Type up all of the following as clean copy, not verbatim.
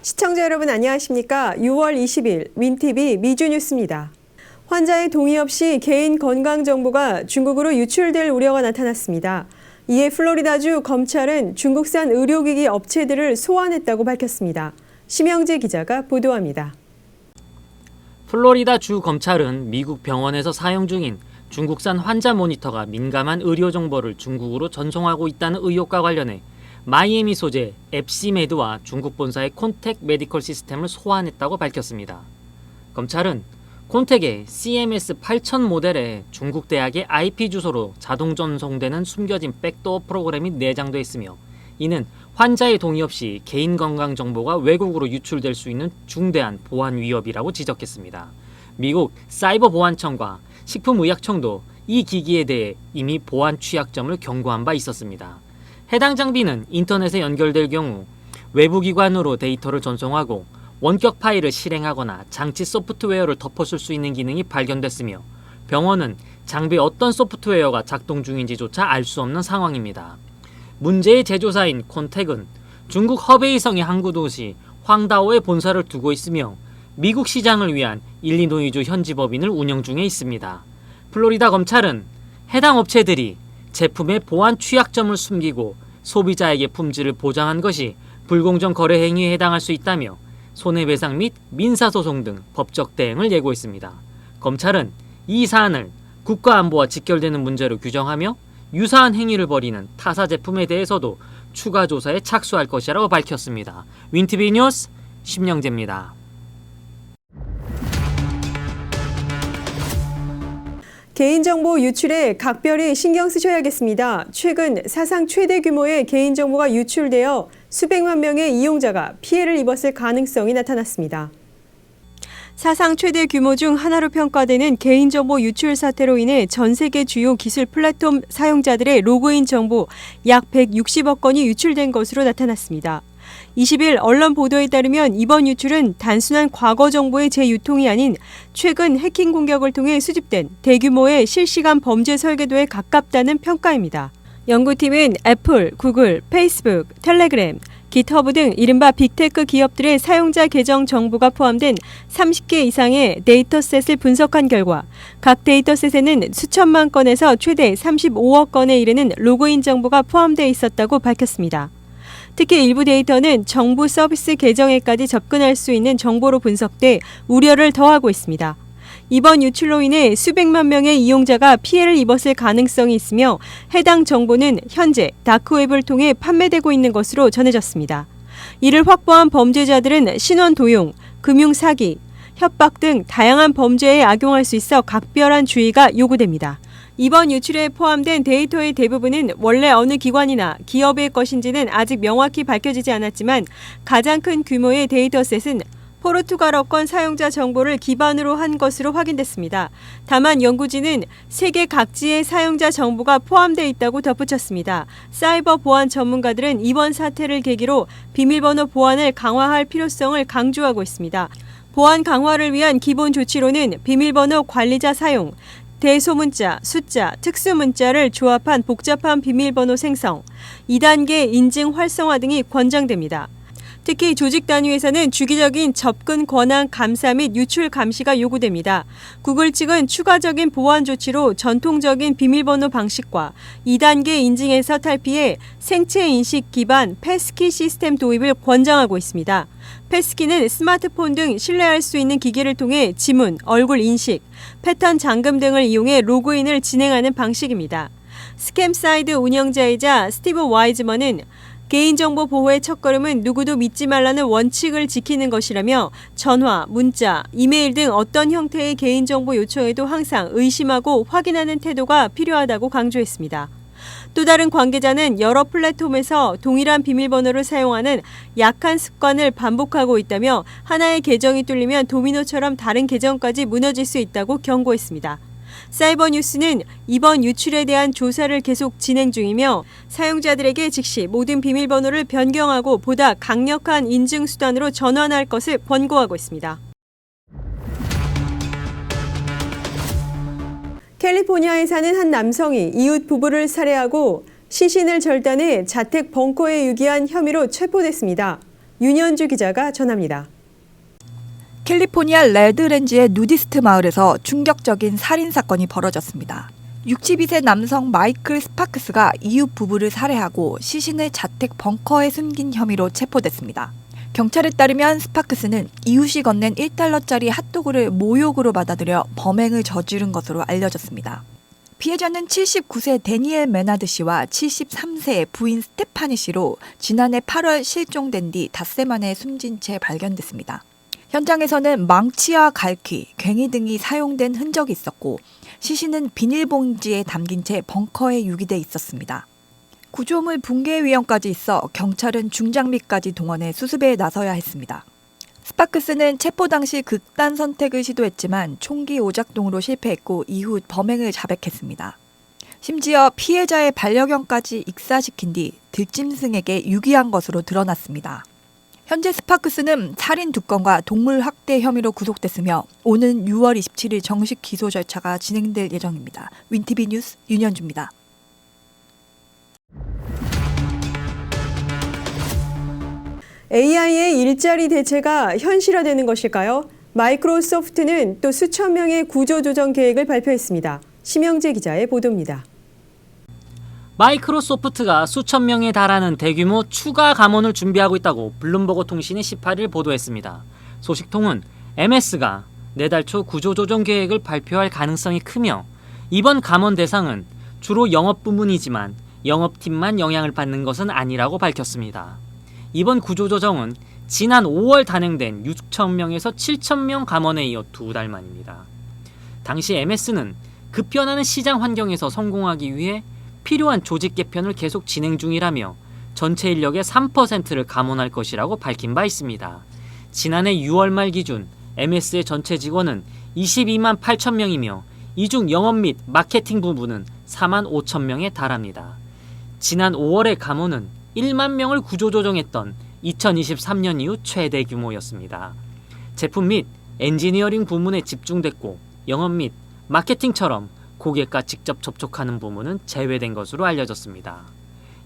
시청자 여러분 안녕하십니까? 6월 20일 윈TV 미주뉴스입니다. 환자의 동의 없이 개인 건강 정보가 중국으로 유출될 우려가 나타났습니다. 이에 플로리다주 검찰은 중국산 의료기기 업체들을 소환했다고 밝혔습니다. 심영재 기자가 보도합니다. 플로리다주 검찰은 미국 병원에서 사용 중인 중국산 환자 모니터가 민감한 의료 정보를 중국으로 전송하고 있다는 의혹과 관련해 마이애미 소재 앱시메드와 중국 본사의 콘택 메디컬 시스템을 소환했다고 밝혔습니다. 검찰은 콘택의 CMS 8000 모델에 중국 대학의 IP 주소로 자동 전송되는 숨겨진 백도어 프로그램이 내장돼 있으며 이는 환자의 동의 없이 개인 건강 정보가 외국으로 유출될 수 있는 중대한 보안 위협이라고 지적했습니다. 미국 사이버보안청과 식품의약청도 이 기기에 대해 이미 보안 취약점을 경고한 바 있었습니다. 해당 장비는 인터넷에 연결될 경우 외부 기관으로 데이터를 전송하고 원격 파일을 실행하거나 장치 소프트웨어를 덮어줄 수 있는 기능이 발견됐으며 병원은 장비의 어떤 소프트웨어가 작동 중인지조차 알 수 없는 상황입니다. 문제의 제조사인 콘택은 중국 허베이성의 항구 도시 황다오에 본사를 두고 있으며 미국 시장을 위한 일리노이주 현지 법인을 운영 중에 있습니다. 플로리다 검찰은 해당 업체들이 제품의 보안 취약점을 숨기고 소비자에게 품질을 보장한 것이 불공정 거래 행위에 해당할 수 있다며 손해배상 및 민사소송 등 법적 대응을 예고했습니다. 검찰은 이 사안을 국가안보와 직결되는 문제로 규정하며 유사한 행위를 벌이는 타사 제품에 대해서도 추가 조사에 착수할 것이라고 밝혔습니다. 윈TV 뉴스 심영재입니다. 개인정보 유출에 각별히 신경 쓰셔야겠습니다. 최근 사상 최대 규모의 개인정보가 유출되어 수백만 명의 이용자가 피해를 입었을 가능성이 나타났습니다. 사상 최대 규모 중 하나로 평가되는 개인정보 유출 사태로 인해 전 세계 주요 기술 플랫폼 사용자들의 로그인 정보 약 160억 건이 유출된 것으로 나타났습니다. 20일 언론 보도에 따르면 이번 유출은 단순한 과거 정보의 재유통이 아닌 최근 해킹 공격을 통해 수집된 대규모의 실시간 범죄 설계도에 가깝다는 평가입니다. 연구팀은 애플, 구글, 페이스북, 텔레그램, 깃허브 등 이른바 빅테크 기업들의 사용자 계정 정보가 포함된 30개 이상의 데이터셋을 분석한 결과 각 데이터셋에는 수천만 건에서 최대 35억 건에 이르는 로그인 정보가 포함되어 있었다고 밝혔습니다. 특히 일부 데이터는 정부 서비스 계정에까지 접근할 수 있는 정보로 분석돼 우려를 더하고 있습니다. 이번 유출로 인해 수백만 명의 이용자가 피해를 입었을 가능성이 있으며 해당 정보는 현재 다크웹을 통해 판매되고 있는 것으로 전해졌습니다. 이를 확보한 범죄자들은 신원 도용, 금융 사기, 협박 등 다양한 범죄에 악용할 수 있어 각별한 주의가 요구됩니다. 이번 유출에 포함된 데이터의 대부분은 원래 어느 기관이나 기업의 것인지는 아직 명확히 밝혀지지 않았지만 가장 큰 규모의 데이터셋은 포르투갈어권 사용자 정보를 기반으로 한 것으로 확인됐습니다. 다만 연구진은 세계 각지의 사용자 정보가 포함되어 있다고 덧붙였습니다. 사이버 보안 전문가들은 이번 사태를 계기로 비밀번호 보안을 강화할 필요성을 강조하고 있습니다. 보안 강화를 위한 기본 조치로는 비밀번호 관리자 사용, 대소문자, 숫자, 특수문자를 조합한 복잡한 비밀번호 생성, 2단계 인증 활성화 등이 권장됩니다. 특히 조직 단위에서는 주기적인 접근 권한 감사 및 유출 감시가 요구됩니다. 구글 측은 추가적인 보안 조치로 전통적인 비밀번호 방식과 2단계 인증에서 탈피해 생체 인식 기반 패스키 시스템 도입을 권장하고 있습니다. 패스키는 스마트폰 등 신뢰할 수 있는 기기를 통해 지문, 얼굴 인식, 패턴 잠금 등을 이용해 로그인을 진행하는 방식입니다. 스캠사이드 운영자이자 스티브 와이즈먼은 개인정보 보호의 첫걸음은 누구도 믿지 말라는 원칙을 지키는 것이라며 전화, 문자, 이메일 등 어떤 형태의 개인정보 요청에도 항상 의심하고 확인하는 태도가 필요하다고 강조했습니다. 또 다른 관계자는 여러 플랫폼에서 동일한 비밀번호를 사용하는 약한 습관을 반복하고 있다며 하나의 계정이 뚫리면 도미노처럼 다른 계정까지 무너질 수 있다고 경고했습니다. 사이버뉴스는 이번 유출에 대한 조사를 계속 진행 중이며 사용자들에게 즉시 모든 비밀번호를 변경하고 보다 강력한 인증 수단으로 전환할 것을 권고하고 있습니다. 캘리포니아에 사는 한 남성이 이웃 부부를 살해하고 시신을 절단해 자택 벙커에 유기한 혐의로 체포됐습니다. 윤현주 기자가 전합니다. 캘리포니아 레드랜지의 누디스트 마을에서 충격적인 살인 사건이 벌어졌습니다. 62세 남성 마이클 스파크스가 이웃 부부를 살해하고 시신을 자택 벙커에 숨긴 혐의로 체포됐습니다. 경찰에 따르면 스파크스는 이웃이 건넨 $1짜리 핫도그를 모욕으로 받아들여 범행을 저지른 것으로 알려졌습니다. 피해자는 79세 데니엘 메나드 씨와 73세 부인 스테파니 씨로 지난해 8월 실종된 뒤 닷새 만에 숨진 채 발견됐습니다. 현장에서는 망치와 갈퀴, 괭이 등이 사용된 흔적이 있었고 시신은 비닐봉지에 담긴 채 벙커에 유기돼 있었습니다. 구조물 붕괴 위험까지 있어 경찰은 중장비까지 동원해 수습에 나서야 했습니다. 스파크스는 체포 당시 극단 선택을 시도했지만 총기 오작동으로 실패했고 이후 범행을 자백했습니다. 심지어 피해자의 반려견까지 익사시킨 뒤 들짐승에게 유기한 것으로 드러났습니다. 현재 스파크스는 살인 2건과 동물 학대 혐의로 구속됐으며 오는 6월 27일 정식 기소 절차가 진행될 예정입니다. 윈티비 뉴스 윤현주입니다. AI의 일자리 대체가 현실화되는 것일까요? 마이크로소프트는 또 수천 명의 구조조정 계획을 발표했습니다. 심영재 기자의 보도입니다. 마이크로소프트가 수천 명에 달하는 대규모 추가 감원을 준비하고 있다고 블룸버그 통신이 18일 보도했습니다. 소식통은 MS가 내달 초 구조조정 계획을 발표할 가능성이 크며 이번 감원 대상은 주로 영업 부문이지만 영업팀만 영향을 받는 것은 아니라고 밝혔습니다. 이번 구조조정은 지난 5월 단행된 6,000명에서 7,000명 감원에 이어 2달 만입니다. 당시 MS는 급변하는 시장 환경에서 성공하기 위해 필요한 조직 개편을 계속 진행 중이라며 전체 인력의 3%를 감원할 것이라고 밝힌 바 있습니다. 지난해 6월 말 기준 MS의 전체 직원은 22만 8천 명이며 이 중 영업 및 마케팅 부분은 4만 5천 명에 달합니다. 지난 5월의 감원은 1만 명을 구조조정했던 2023년 이후 최대 규모였습니다. 제품 및 엔지니어링 부문에 집중됐고 영업 및 마케팅처럼 고객과 직접 접촉하는 부문은 제외된 것으로 알려졌습니다.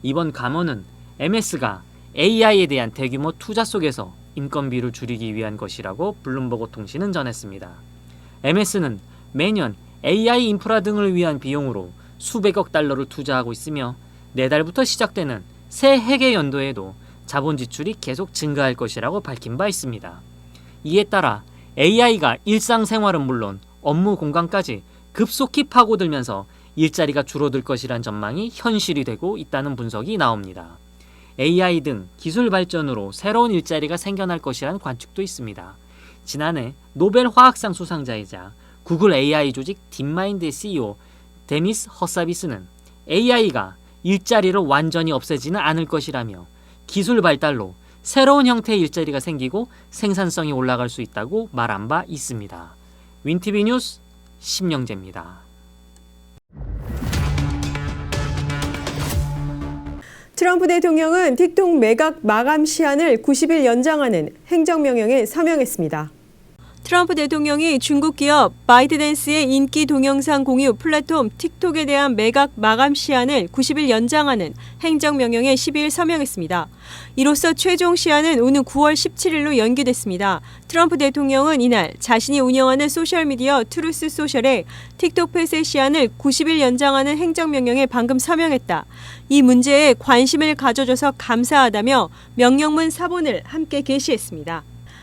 이번 감원은 MS가 AI에 대한 대규모 투자 속에서 인건비를 줄이기 위한 것이라고 블룸버그 통신은 전했습니다. MS는 매년 AI 인프라 등을 위한 비용으로 수백억 달러를 투자하고 있으며 내달부터 시작되는 새 회계 연도에도 자본 지출이 계속 증가할 것이라고 밝힌 바 있습니다. 이에 따라 AI가 일상생활은 물론 업무 공간까지 급속히 파고들면서 일자리가 줄어들 것이란 전망이 현실이 되고 있다는 분석이 나옵니다. AI 등 기술 발전으로 새로운 일자리가 생겨날 것이란 관측도 있습니다. 지난해 노벨 화학상 수상자이자 구글 AI 조직 딥마인드의 CEO 데미스 허사비스는 AI가 일자리를 완전히 없애지는 않을 것이라며 기술 발달로 새로운 형태의 일자리가 생기고 생산성이 올라갈 수 있다고 말한 바 있습니다. 윈티비 뉴스 심영재입니다. 트럼프 대통령은 틱톡 매각 마감 시한을 90일 연장하는 행정명령에 서명했습니다. 트럼프 대통령이 중국 기업 바이트댄스의 인기 동영상 공유 플랫폼 틱톡에 대한 매각 마감 시한을 90일 연장하는 행정명령에 12일 서명했습니다. 이로써 최종 시한은 오는 9월 17일로 연기됐습니다. 트럼프 대통령은 이날 자신이 운영하는 소셜미디어 트루스 소셜에 틱톡 폐쇄 시한을 90일 연장하는 행정명령에 방금 서명했다. 이 문제에 관심을 가져줘서 감사하다며 명령문 사본을 함께 게시했습니다.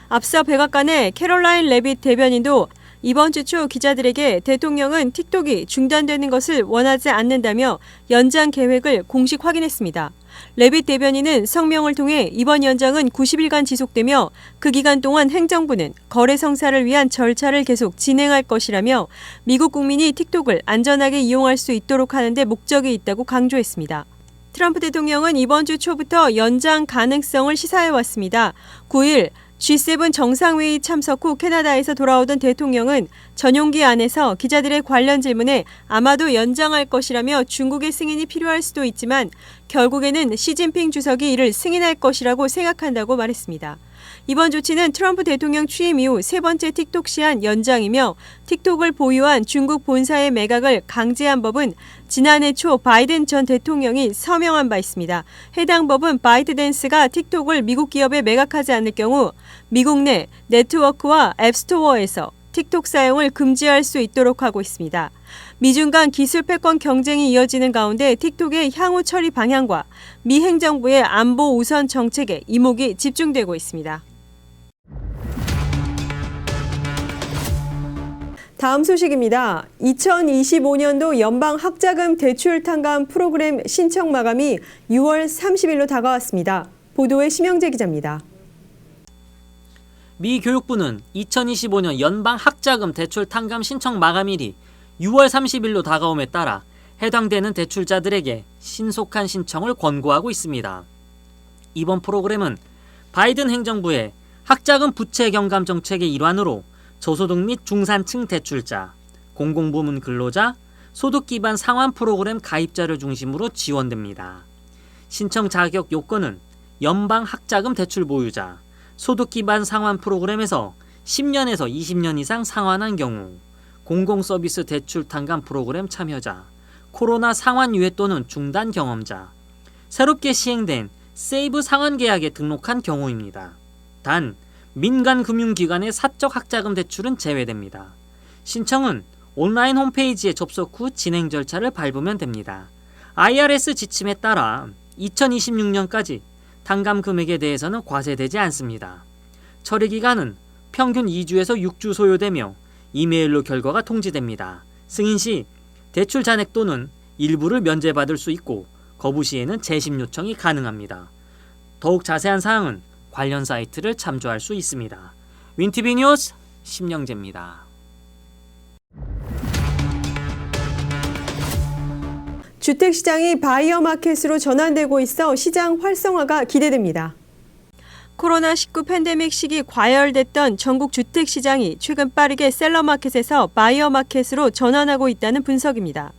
앞서 백악관의 캐롤라인 레빗 대변인도 이번 주 초 기자들에게 대통령은 틱톡이 중단되는 것을 원하지 않는다며 연장 계획을 공식 확인했습니다. 레빗 대변인은 성명을 통해 이번 연장은 90일간 지속되며 그 기간 동안 행정부는 거래 성사를 위한 절차를 계속 진행할 것이라며 미국 국민이 틱톡을 안전하게 이용할 수 있도록 하는 데 목적이 있다고 강조했습니다. 트럼프 대통령은 이번 주 초부터 연장 가능성을 시사해왔습니다. 9일 G7 정상회의 참석 후 캐나다에서 돌아오던 대통령은 전용기 안에서 기자들의 관련 질문에 아마도 연장할 것이라며 중국의 승인이 필요할 수도 있지만 결국에는 시진핑 주석이 이를 승인할 것이라고 생각한다고 말했습니다. 이번 조치는 트럼프 대통령 취임 이후 세 번째 틱톡 시한 연장이며 틱톡을 보유한 중국 본사의 매각을 강제한 법은 지난해 초 바이든 전 대통령이 서명한 바 있습니다. 해당 법은 바이트댄스가 틱톡을 미국 기업에 매각하지 않을 경우 미국 내 네트워크와 앱스토어에서 틱톡 사용을 금지할 수 있도록 하고 있습니다. 미중 간 기술 패권 경쟁이 이어지는 가운데 틱톡의 향후 처리 방향과 미 행정부의 안보 우선 정책에 이목이 집중되고 있습니다. 다음 소식입니다. 2025년도 연방 학자금 대출 탕감 프로그램 신청 마감이 6월 30일로 다가왔습니다. 보도에 심영재 기자입니다. 미 교육부는 2025년 연방 학자금 대출 탕감 신청 마감일이 6월 30일로 다가옴에 따라 해당되는 대출자들에게 신속한 신청을 권고하고 있습니다. 이번 프로그램은 바이든 행정부의 학자금 부채 경감 정책의 일환으로 저소득 및 중산층 대출자, 공공부문 근로자, 소득 기반 상환 프로그램 가입자를 중심으로 지원됩니다. 신청 자격 요건은 연방 학자금 대출 보유자, 소득 기반 상환 프로그램에서 10년에서 20년 이상 상환한 경우, 공공서비스 대출 탕감 프로그램 참여자, 코로나 상환 유예 또는 중단 경험자, 새롭게 시행된 세이브 상환 계약에 등록한 경우입니다. 단, 민간 금융기관의 사적 학자금 대출은 제외됩니다. 신청은 온라인 홈페이지에 접속 후 진행 절차를 밟으면 됩니다. IRS 지침에 따라 2026년까지 탕감 금액에 대해서는 과세되지 않습니다. 처리 기간은 평균 2주에서 6주 소요되며 이메일로 결과가 통지됩니다. 승인 시 대출 잔액 또는 일부를 면제받을 수 있고 거부 시에는 재심 요청이 가능합니다. 더욱 자세한 사항은 관련 사이트를 참조할 수 있습니다. 윈티비 뉴스 심영재입니다. 주택시장이 바이어 마켓으로 전환되고 있어 시장 활성화가 기대됩니다. 코로나19 팬데믹 시기 과열됐던 전국 주택시장이 최근 빠르게 셀러마켓에서 바이어마켓으로 전환하고 있다는 분석입니다.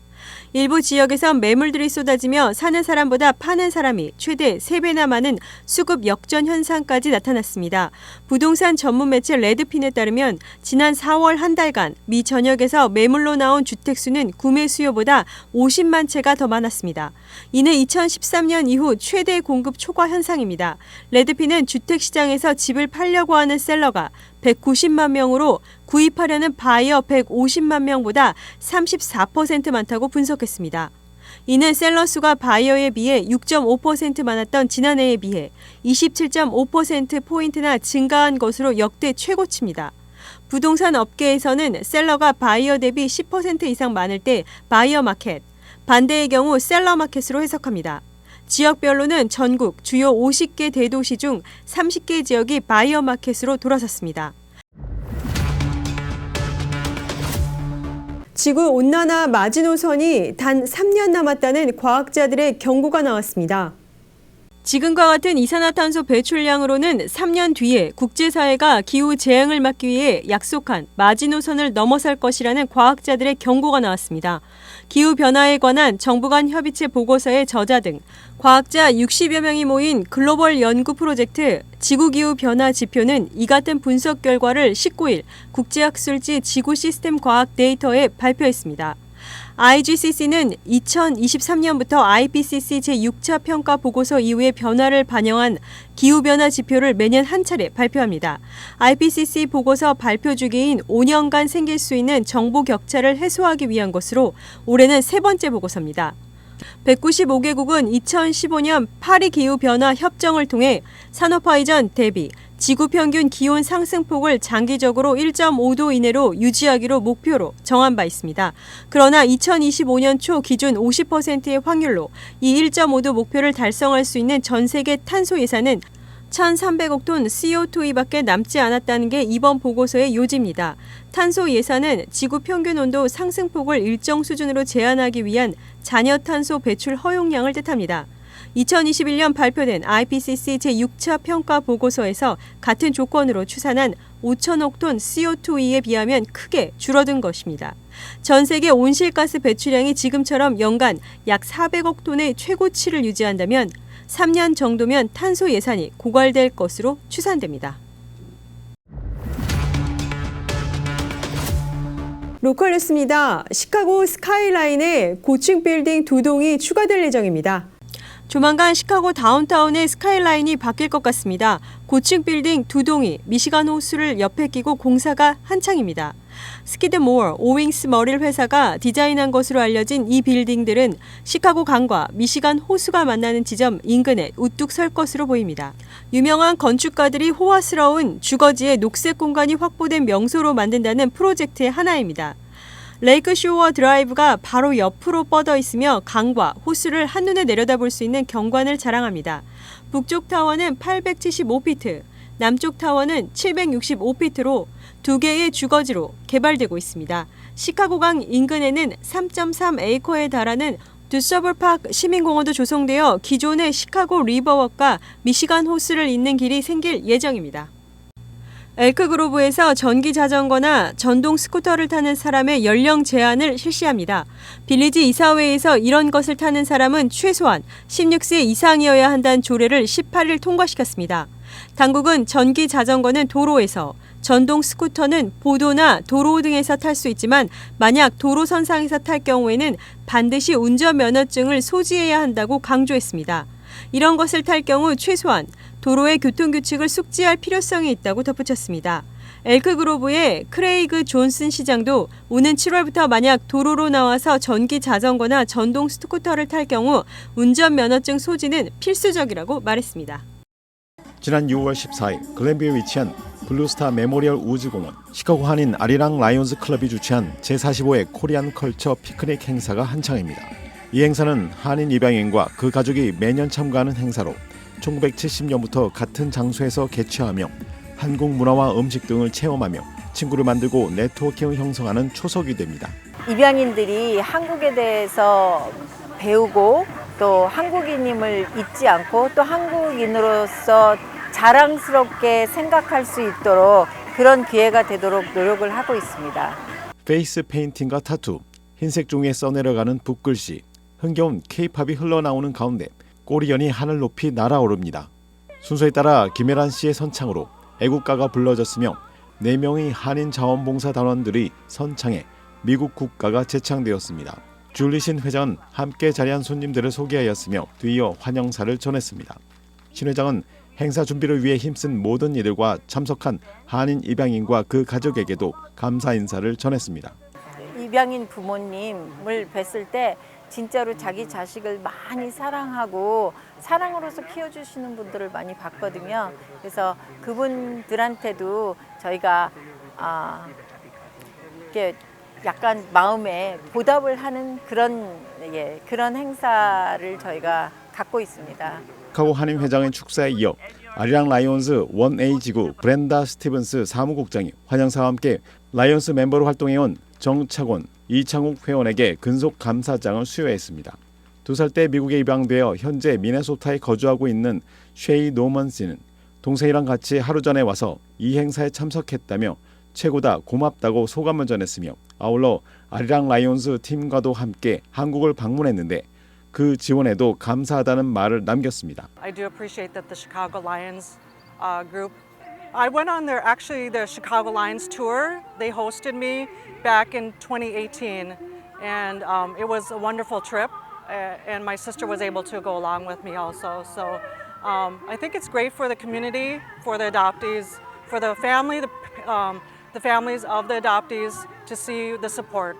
일부 지역에선 매물들이 쏟아지며 사는 사람보다 파는 사람이 최대 3배나 많은 수급 역전 현상까지 나타났습니다. 부동산 전문 매체 레드핀에 따르면 지난 4월 한 달간 미 전역에서 매물로 나온 주택 수는 구매 수요보다 50만 채가 더 많았습니다. 이는 2013년 이후 최대 공급 초과 현상입니다. 레드핀은 주택시장에서 집을 팔려고 하는 셀러가 190만 명으로 구입하려는 바이어 150만 명보다 34% 많다고 분석했습니다. 이는 셀러 수가 바이어에 비해 6.5% 많았던 지난해에 비해 27.5%포인트나 증가한 것으로 역대 최고치입니다. 부동산 업계에서는 셀러가 바이어 대비 10% 이상 많을 때 바이어 마켓, 반대의 경우 셀러 마켓으로 해석합니다. 지역별로는 전국 주요 50개 대도시 중 30개 지역이 바이어 마켓으로 돌아섰습니다. 지구온난화 마지노선이 단 3년 남았다는 과학자들의 경고가 나왔습니다. 지금과 같은 이산화탄소 배출량으로는 3년 뒤에 국제사회가 기후 재앙을 막기 위해 약속한 마지노선을 넘어설 것이라는 과학자들의 경고가 나왔습니다. 기후변화에 관한 정부 간 협의체 보고서의 저자 등 과학자 60여 명이 모인 글로벌 연구 프로젝트 지구기후변화 지표는 이 같은 분석 결과를 19일 국제학술지 지구시스템과학 데이터에 발표했습니다. IGCC는 2023년부터 IPCC 제6차 평가 보고서 이후의 변화를 반영한 기후변화 지표를 매년 한 차례 발표합니다. IPCC 보고서 발표 주기인 5년간 생길 수 있는 정보 격차를 해소하기 위한 것으로 올해는 세 번째 보고서입니다. 195개국은 2015년 파리 기후변화 협정을 통해 산업화 이전 대비 지구 평균 기온 상승폭을 장기적으로 1.5도 이내로 유지하기로 목표로 정한 바 있습니다. 그러나 2025년 초 기준 50%의 확률로 이 1.5도 목표를 달성할 수 있는 전 세계 탄소 예산은 1,300억 톤 CO2밖에 남지 않았다는 게 이번 보고서의 요지입니다. 탄소 예산은 지구 평균 온도 상승폭을 일정 수준으로 제한하기 위한 잔여탄소 배출 허용량을 뜻합니다. 2021년 발표된 IPCC 제6차 평가 보고서에서 같은 조건으로 추산한 5천억 톤 CO2에 비하면 크게 줄어든 것입니다. 전 세계 온실가스 배출량이 지금처럼 연간 약 400억 톤의 최고치를 유지한다면 3년 정도면 탄소 예산이 고갈될 것으로 추산됩니다. 로컬 뉴스입니다. 시카고 스카이라인에 고층 빌딩 2동이 추가될 예정입니다. 조만간 시카고 다운타운의 스카이라인이 바뀔 것 같습니다. 고층 빌딩 2동이 미시간 호수를 옆에 끼고 공사가 한창입니다. 스키드모어, 오윙스 머릴 회사가 디자인한 것으로 알려진 이 빌딩들은 시카고 강과 미시간 호수가 만나는 지점 인근에 우뚝 설 것으로 보입니다. 유명한 건축가들이 호화스러운 주거지에 녹색 공간이 확보된 명소로 만든다는 프로젝트의 하나입니다. 레이크 쇼어 드라이브가 바로 옆으로 뻗어 있으며 강과 호수를 한눈에 내려다볼 수 있는 경관을 자랑합니다. 북쪽 타워는 875피트, 남쪽 타워는 765피트로 두 개의 주거지로 개발되고 있습니다. 시카고강 인근에는 3.3 에이커에 달하는 두서블파크 시민공원도 조성되어 기존의 시카고 리버워크와 미시간 호수를 잇는 길이 생길 예정입니다. 엘크그로브에서 전기 자전거나 전동 스쿠터를 타는 사람의 연령 제한을 실시합니다. 빌리지 이사회에서 이런 것을 타는 사람은 최소한 16세 이상이어야 한다는 조례를 18일 통과시켰습니다. 당국은 전기 자전거는 도로에서, 전동 스쿠터는 보도나 도로 등에서 탈 수 있지만 만약 도로선상에서 탈 경우에는 반드시 운전면허증을 소지해야 한다고 강조했습니다. 이런 것을 탈 경우 최소한 도로의 교통규칙을 숙지할 필요성이 있다고 덧붙였습니다. 엘크그로브의 크레이그 존슨 시장도 오는 7월부터 만약 도로로 나와서 전기 자전거나 전동 스쿠터를 탈 경우 운전면허증 소지는 필수적이라고 말했습니다. 지난 6월 14일 글렌뷰에 위치한 블루스타 메모리얼 우즈공원, 시카고 한인 아리랑 라이온즈 클럽이 주최한 제45회 코리안 컬처 피크닉 행사가 한창입니다. 이 행사는 한인 입양인과 그 가족이 매년 참가하는 행사로 1970년부터 같은 장소에서 개최하며 한국 문화와 음식 등을 체험하며 친구를 만들고 네트워킹을 형성하는 초석이 됩니다. 입양인들이 한국에 대해서 배우고 또 한국인임을 잊지 않고 또 한국인으로서 자랑스럽게 생각할 수 있도록 그런 기회가 되도록 노력을 하고 있습니다. 페이스 페인팅과 타투, 흰색 종이에 써내려가는 붓글씨, 흥겨운 K-팝이 흘러나오는 가운데 꼬리연이 하늘 높이 날아오릅니다. 순서에 따라 김혜란 씨의 선창으로 애국가가 불러졌으며 4명의 한인 자원봉사 단원들이 선창해 미국 국가가 제창되었습니다. 줄리신 회장은 함께 자리한 손님들을 소개하였으며 뒤이어 환영사를 전했습니다. 신 회장은 행사 준비를 위해 힘쓴 모든 이들과 참석한 한인 입양인과 그 가족에게도 감사 인사를 전했습니다. 입양인 부모님을 뵀을 때 진짜로 자기 자식을 많이 사랑하고 사랑으로서 키워주시는 분들을 많이 봤거든요. 그래서 그분들한테도 저희가 이렇게 약간 마음에 보답을 하는 그런 행사를 저희가 갖고 있습니다. 시카고 한인 회장의 축사에 이어 아리랑 라이온즈 1A 지구 브렌다 스티븐스 사무국장이 환영사와 함께 라이온스 멤버로 활동해온 정창원, 이창욱 회원에게 근속 감사장을 수여했습니다. 2살 때 미국에 입양되어 현재 미네소타에 거주하고 있는 쉐이 노먼 씨는 동생이랑 같이 하루 전에 와서 이 행사에 참석했다며 최고다 고맙다고 소감을 전했으며 아울러 아리랑 라이온즈 팀과도 함께 한국을 방문했는데 그 지원에도 감사하다는 말을 남겼습니다. I do appreciate that the Chicago Lions group. I went on their Chicago Lions tour. They hosted me back in 2018, and it was a wonderful trip. And my sister was able to go along with me also. So I think it's great for the community, for the adoptees, for the family, the families of the adoptees to see the support.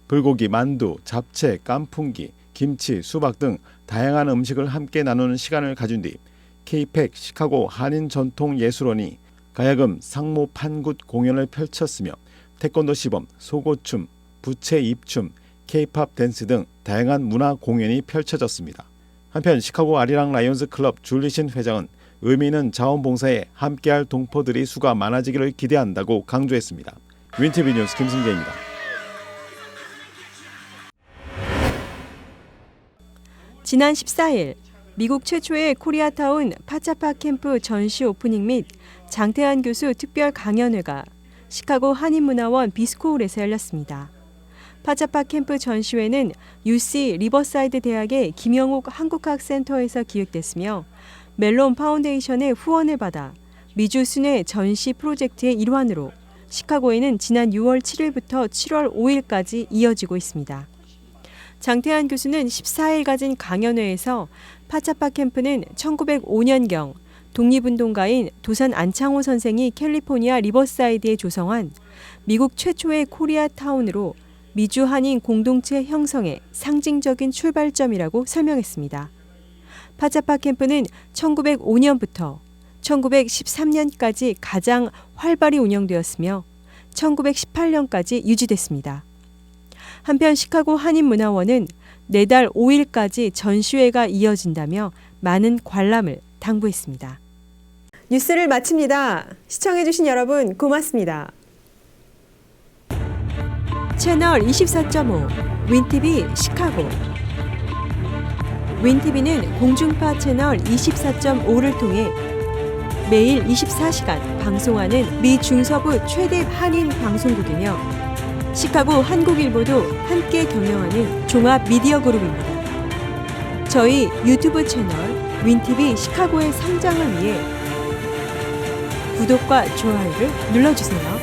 불고기, 만두, 잡채, 깐풍기, 김치, 수박 등 다양한 음식을 함께 나누는 시간을 가진 뒤 K-팩 시카고 한인전통예술원이 가야금 상모 판굿 공연을 펼쳤으며 태권도 시범, 속옷춤, 부채 입춤, K-팝 댄스 등 다양한 문화 공연이 펼쳐졌습니다. 한편 시카고 아리랑 라이온즈 클럽 줄리신 회장은 의미 있는 자원봉사에 함께할 동포들이 수가 많아지기를 기대한다고 강조했습니다. 윈티비 뉴스 김승재입니다. 지난 14일 미국 최초의 코리아타운 파차파 캠프 전시 오프닝 및 장태환 교수 특별 강연회가 시카고 한인문화원 비스코홀에서 열렸습니다. 파차파 캠프 전시회는 UC 리버사이드 대학의 김영욱 한국학센터에서 기획됐으며 멜론 파운데이션의 후원을 받아 미주 순회 전시 프로젝트의 일환으로 시카고에는 지난 6월 7일부터 7월 5일까지 이어지고 있습니다. 장태한 교수는 14일 가진 강연회에서 파차파 캠프는 1905년경 독립운동가인 도산 안창호 선생이 캘리포니아 리버사이드에 조성한 미국 최초의 코리아 타운으로 미주 한인 공동체 형성의 상징적인 출발점이라고 설명했습니다. 파차파 캠프는 1905년부터 1913년까지 가장 활발히 운영되었으며 1918년까지 유지됐습니다. 한편 시카고 한인문화원은 내달 5일까지 전시회가 이어진다며 많은 관람을 당부했습니다. 뉴스를 마칩니다. 시청해주신 여러분 고맙습니다. 채널 24.5 윈TV 시카고. 윈TV는 공중파 채널 24.5를 통해 매일 24시간 방송하는 미 중서부 최대 한인 방송국이며 시카고 한국일보도 함께 경영하는 종합 미디어 그룹입니다. 저희 유튜브 채널 윈TV 시카고의 성장을 위해 구독과 좋아요를 눌러주세요.